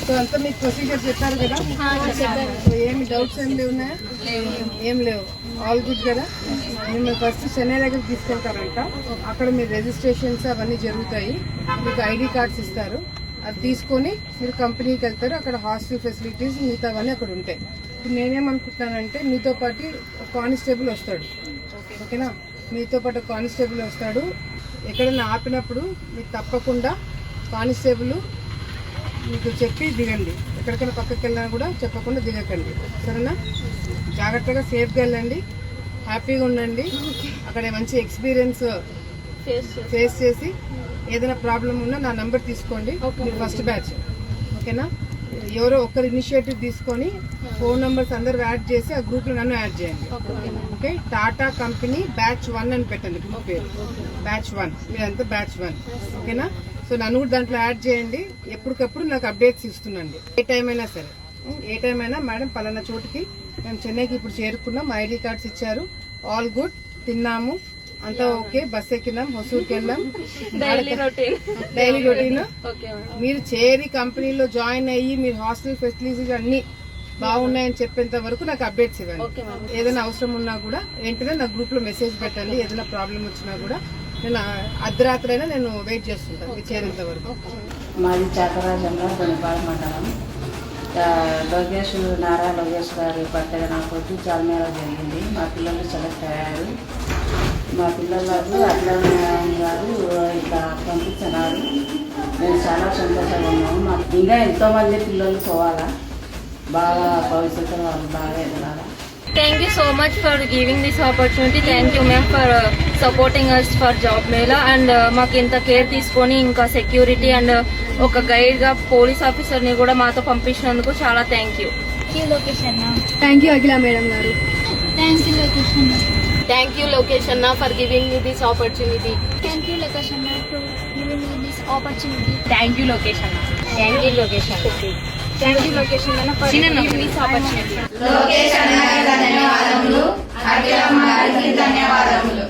So అంతా మీకు procedure చెప్పారు కదా. సో ఏమి డౌట్స్ ఏం లేవున్నాయా? ఏం లేవు. ఆల్ గుడ్ కదా. మిమ్మల్ని ఫస్ట్ చెన్నై దగ్గర తీసుకెళ్తారంట. అక్కడ మీరు రిజిస్ట్రేషన్స్ అవన్నీ జరుగుతాయి. మీకు ఐడి కార్డ్స్ ఇస్తారు. అది తీసుకొని మీరు కంపెనీకి వెళ్తారు. అక్కడ హాస్టల్ ఫెసిలిటీస్ మిగతావన్నీ అక్కడ ఉంటాయి. ఇప్పుడు నేనేమనుకుంటున్నానంటే మీతో పాటు కానిస్టేబుల్ వస్తాడు. ఓకేనా? మీతో పాటు కానిస్టేబుల్ వస్తాడు. ఎక్కడైనా ఆపినప్పుడు మీకు తప్పకుండా కానిస్టేబుల్ మీకు చెప్పి దిగండి. ఎక్కడికైనా పక్కకి వెళ్ళినా కూడా చెప్పకుండా దిగకండి. సరేనా? జాగ్రత్తగా సేఫ్గా వెళ్ళండి. హ్యాపీగా ఉండండి. అక్కడ మంచి ఎక్స్పీరియన్స్ ఫేస్ చేసి ఏదైనా ప్రాబ్లం ఉన్నా నా నెంబర్ తీసుకోండి. మీరు ఫస్ట్ బ్యాచ్. ఓకేనా? ఎవరో ఒకరు ఇనిషియేటివ్ తీసుకొని ఫోన్ నెంబర్స్ అందరూ యాడ్ చేసి ఆ గ్రూప్లో నన్ను యాడ్ చేయండి. ఓకే? టాటా కంపెనీ బ్యాచ్ 1 అని పెట్టండి గ్రూప్ పేరు. బ్యాచ్ 1 మీరంతా బ్యాచ్ 1. ఓకేనా? సో నన్ను కూడా దాంట్లో యాడ్ చేయండి. ఎప్పటికప్పుడు నాకు అప్డేట్స్ ఇస్తుండండి. ఏ టైం అయినా సరే. ఏ టైం అయినా మేడం పలానా చోటుకి మేము చెన్నైకి ఇప్పుడు చేరుకున్నాం, ఐడి కార్డ్స్ ఇచ్చారు, ఆల్ గుడ్, తిన్నాము, అంతా ఓకే, బస్ ఎక్కినాం, హొసూరుకి వెళ్ళాం, డైలీ రొటీన్. మీరు చేరి కంపెనీలో జాయిన్ అయ్యి మీరు హాస్టల్ ఫెసిలిటీస్ అన్ని బాగున్నాయని చెప్పేంత వరకు నాకు అప్డేట్స్ ఇవ్వండి. ఏదైనా అవసరం ఉన్నా కూడా వెంటనే నా గ్రూప్ లో మెసేజ్ పెట్టండి. ఏదైనా ప్రాబ్లం వచ్చినా కూడా నేను అర్ధరాత్రి అయినా నేను వెయిట్ చేస్తుంటాను మీరు చేరేంత వరకు. మాది చాకరాజంలో గొనిపాడ మండలం. నారా లోకేష్ గారి బర్త్డే నాకు వచ్చి చార్మేరా జరిగింది. మా పిల్లలు సెలెక్ట్ అయ్యారు. మా పిల్లలకు అట్లనారాయణ గారు ఇట్లా పంపించినారు. మేము చాలా సంతోషంగా ఉన్నాము. మాకు ఇంకా ఎంతోమంది పిల్లలు పోవాలా, బాగా భవిష్యత్తులో వాళ్ళు బాగా ఎదగాల. Thank you so much for giving this opportunity. Thank you ma'am for supporting us for job mela and మాకు ఇంత కేర్ తీసుకొని ఇంకా సెక్యూరిటీ అండ్ ఒక గైడ్ గా పోలీస్ ఆఫీసర్ ని కూడా మాతో పంపించినందుకు చాలా thank you. Thank you Akhila madam గారు. Thank you, Lokesh Anna. Thank you Lokesh Anna for giving me this opportunity. Thank you, Lokesh Anna, for giving me this opportunity. Thank you Lokesh Anna. Thank you Lokesh Anna. Thank you, Lokesh Anna, for giving me this opportunity. Lokesh అన్నకి ధన్యవాదములు. అఖిలమ్మ గారికి ధన్యవాదములు.